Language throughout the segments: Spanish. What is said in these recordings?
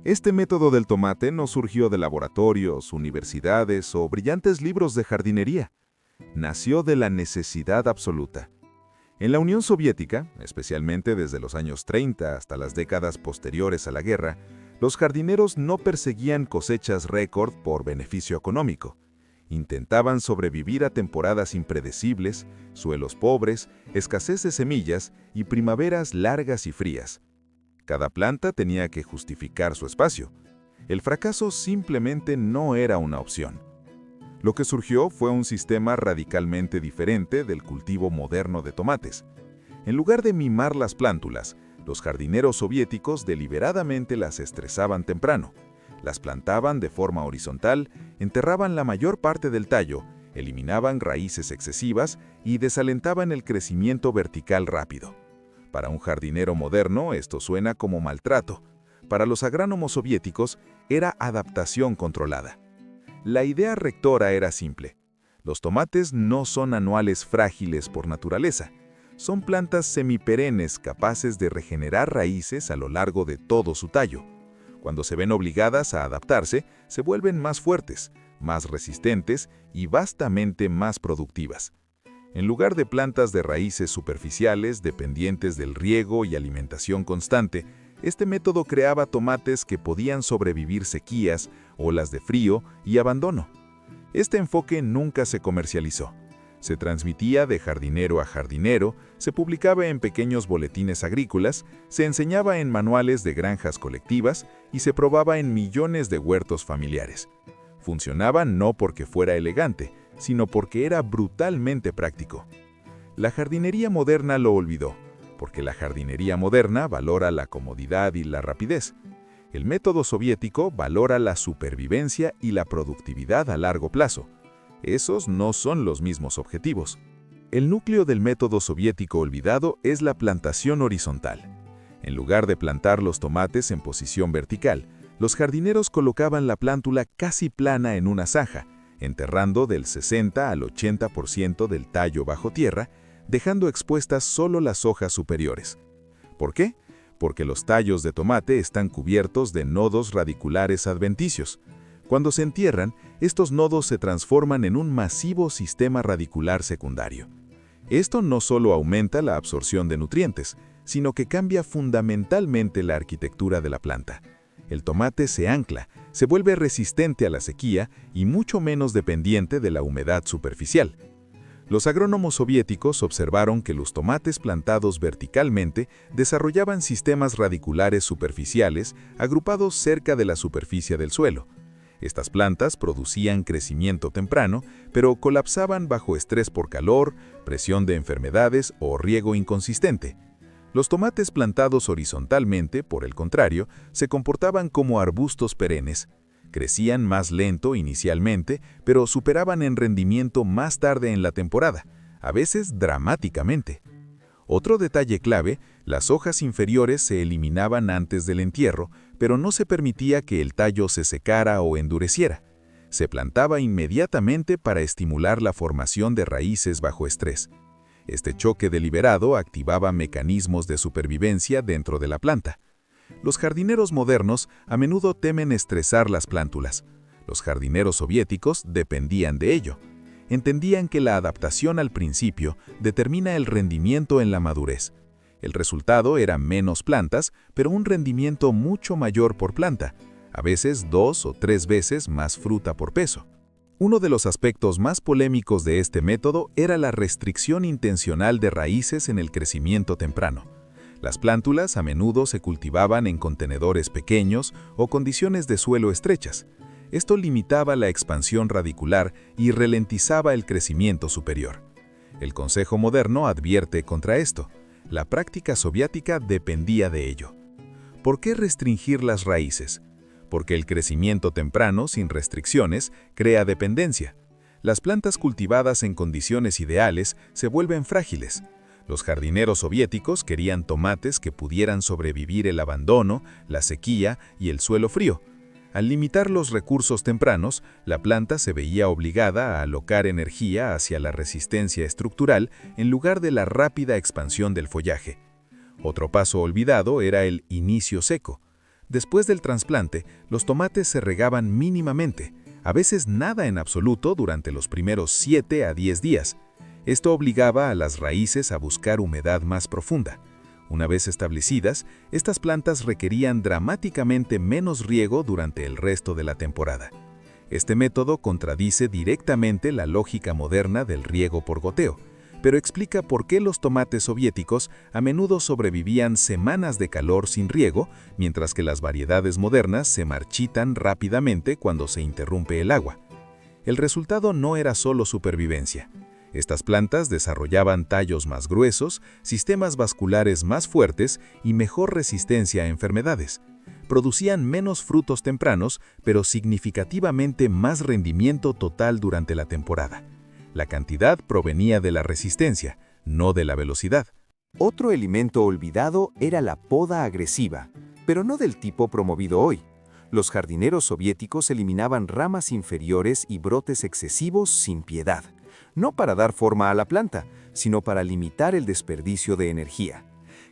Este método del tomate no surgió de laboratorios, universidades o brillantes libros de jardinería. Nació de la necesidad absoluta. En la Unión Soviética, especialmente desde los años 30 hasta las décadas posteriores a la guerra, los jardineros no perseguían cosechas récord por beneficio económico. Intentaban sobrevivir a temporadas impredecibles, suelos pobres, escasez de semillas y primaveras largas y frías. Cada planta tenía que justificar su espacio. El fracaso simplemente no era una opción. Lo que surgió fue un sistema radicalmente diferente del cultivo moderno de tomates. En lugar de mimar las plántulas, los jardineros soviéticos deliberadamente las estresaban temprano. Las plantaban de forma horizontal, enterraban la mayor parte del tallo, eliminaban raíces excesivas y desalentaban el crecimiento vertical rápido. Para un jardinero moderno esto suena como maltrato. Para los agrónomos soviéticos era adaptación controlada. La idea rectora era simple. Los tomates no son anuales frágiles por naturaleza. Son plantas semiperennes capaces de regenerar raíces a lo largo de todo su tallo. Cuando se ven obligadas a adaptarse, se vuelven más fuertes, más resistentes y vastamente más productivas. En lugar de plantas de raíces superficiales dependientes del riego y alimentación constante, este método creaba tomates que podían sobrevivir sequías, olas de frío y abandono. Este enfoque nunca se comercializó. Se transmitía de jardinero a jardinero, se publicaba en pequeños boletines agrícolas, se enseñaba en manuales de granjas colectivas y se probaba en millones de huertos familiares. Funcionaba no porque fuera elegante, sino porque era brutalmente práctico. La jardinería moderna lo olvidó, porque la jardinería moderna valora la comodidad y la rapidez. El método soviético valora la supervivencia y la productividad a largo plazo. Esos no son los mismos objetivos. El núcleo del método soviético olvidado es la plantación horizontal. En lugar de plantar los tomates en posición vertical, los jardineros colocaban la plántula casi plana en una zanja, enterrando del 60 al 80% del tallo bajo tierra, dejando expuestas solo las hojas superiores. ¿Por qué? Porque los tallos de tomate están cubiertos de nodos radiculares adventicios. Cuando se entierran, estos nodos se transforman en un masivo sistema radicular secundario. Esto no solo aumenta la absorción de nutrientes, sino que cambia fundamentalmente la arquitectura de la planta. El tomate se ancla, se vuelve resistente a la sequía y mucho menos dependiente de la humedad superficial. Los agrónomos soviéticos observaron que los tomates plantados verticalmente desarrollaban sistemas radiculares superficiales agrupados cerca de la superficie del suelo. Estas plantas producían crecimiento temprano, pero colapsaban bajo estrés por calor, presión de enfermedades o riego inconsistente. Los tomates plantados horizontalmente, por el contrario, se comportaban como arbustos perennes. Crecían más lento inicialmente, pero superaban en rendimiento más tarde en la temporada, a veces dramáticamente. Otro detalle clave, las hojas inferiores se eliminaban antes del entierro, pero no se permitía que el tallo se secara o endureciera. Se plantaba inmediatamente para estimular la formación de raíces bajo estrés. Este choque deliberado activaba mecanismos de supervivencia dentro de la planta. Los jardineros modernos a menudo temen estresar las plántulas. Los jardineros soviéticos dependían de ello. Entendían que la adaptación al principio determina el rendimiento en la madurez. El resultado era menos plantas, pero un rendimiento mucho mayor por planta, a veces 2 o 3 veces más fruta por peso. Uno de los aspectos más polémicos de este método era la restricción intencional de raíces en el crecimiento temprano. Las plántulas a menudo se cultivaban en contenedores pequeños o condiciones de suelo estrechas. Esto limitaba la expansión radicular y ralentizaba el crecimiento superior. El Consejo Moderno advierte contra esto. La práctica soviética dependía de ello. ¿Por qué restringir las raíces? Porque el crecimiento temprano, sin restricciones, crea dependencia. Las plantas cultivadas en condiciones ideales se vuelven frágiles. Los jardineros soviéticos querían tomates que pudieran sobrevivir el abandono, la sequía y el suelo frío. Al limitar los recursos tempranos, la planta se veía obligada a alocar energía hacia la resistencia estructural en lugar de la rápida expansión del follaje. Otro paso olvidado era el inicio seco. Después del trasplante, los tomates se regaban mínimamente, a veces nada en absoluto durante los primeros 7 a 10 días. Esto obligaba a las raíces a buscar humedad más profunda. Una vez establecidas, estas plantas requerían dramáticamente menos riego durante el resto de la temporada. Este método contradice directamente la lógica moderna del riego por goteo, pero explica por qué los tomates soviéticos a menudo sobrevivían semanas de calor sin riego, mientras que las variedades modernas se marchitan rápidamente cuando se interrumpe el agua. El resultado no era solo supervivencia. Estas plantas desarrollaban tallos más gruesos, sistemas vasculares más fuertes y mejor resistencia a enfermedades. Producían menos frutos tempranos, pero significativamente más rendimiento total durante la temporada. La cantidad provenía de la resistencia, no de la velocidad. Otro elemento olvidado era la poda agresiva, pero no del tipo promovido hoy. Los jardineros soviéticos eliminaban ramas inferiores y brotes excesivos sin piedad, no para dar forma a la planta, sino para limitar el desperdicio de energía.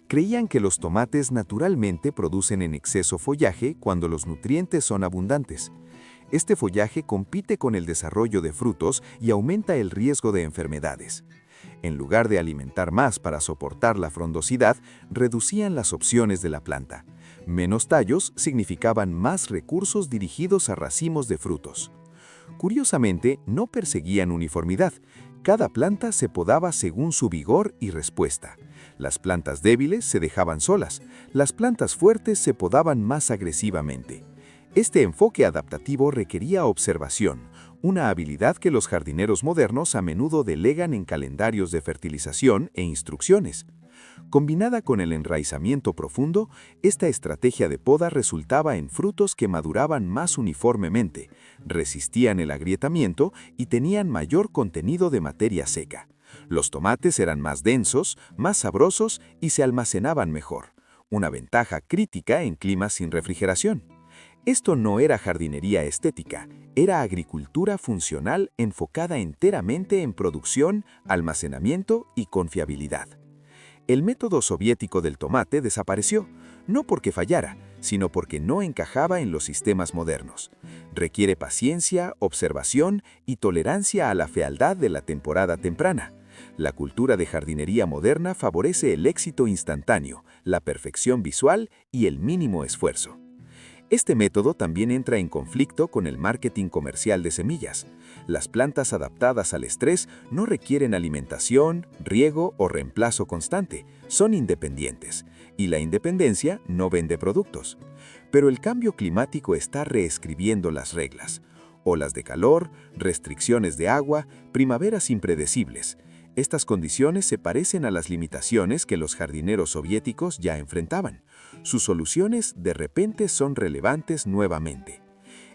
Creían que los tomates naturalmente producen en exceso follaje cuando los nutrientes son abundantes. Este follaje compite con el desarrollo de frutos y aumenta el riesgo de enfermedades. En lugar de alimentar más para soportar la frondosidad, reducían las opciones de la planta. Menos tallos significaban más recursos dirigidos a racimos de frutos. Curiosamente, no perseguían uniformidad. Cada planta se podaba según su vigor y respuesta. Las plantas débiles se dejaban solas, las plantas fuertes se podaban más agresivamente. Este enfoque adaptativo requería observación, una habilidad que los jardineros modernos a menudo delegan en calendarios de fertilización e instrucciones. Combinada con el enraizamiento profundo, esta estrategia de poda resultaba en frutos que maduraban más uniformemente, resistían el agrietamiento y tenían mayor contenido de materia seca. Los tomates eran más densos, más sabrosos y se almacenaban mejor, una ventaja crítica en climas sin refrigeración. Esto no era jardinería estética, era agricultura funcional enfocada enteramente en producción, almacenamiento y confiabilidad. El método soviético del tomate desapareció, no porque fallara, sino porque no encajaba en los sistemas modernos. Requiere paciencia, observación y tolerancia a la fealdad de la temporada temprana. La cultura de jardinería moderna favorece el éxito instantáneo, la perfección visual y el mínimo esfuerzo. Este método también entra en conflicto con el marketing comercial de semillas. Las plantas adaptadas al estrés no requieren alimentación, riego o reemplazo constante, son independientes, y la independencia no vende productos. Pero el cambio climático está reescribiendo las reglas. Olas de calor, restricciones de agua, primaveras impredecibles. Estas condiciones se parecen a las limitaciones que los jardineros soviéticos ya enfrentaban. Sus soluciones de repente son relevantes nuevamente.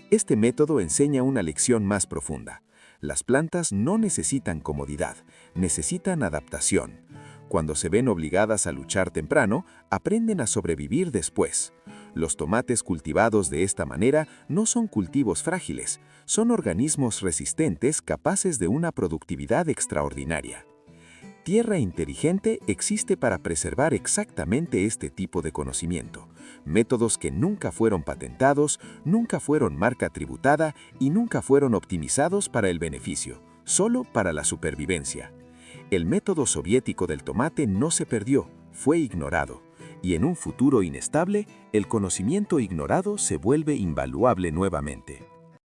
Este método enseña una lección más profunda. Las plantas no necesitan comodidad, necesitan adaptación. Cuando se ven obligadas a luchar temprano, aprenden a sobrevivir después. Los tomates cultivados de esta manera no son cultivos frágiles, son organismos resistentes capaces de una productividad extraordinaria. Tierra Inteligente existe para preservar exactamente este tipo de conocimiento, métodos que nunca fueron patentados, nunca fueron marca tributada y nunca fueron optimizados para el beneficio, solo para la supervivencia. El método soviético del tomate no se perdió, fue ignorado, y en un futuro inestable, el conocimiento ignorado se vuelve invaluable nuevamente.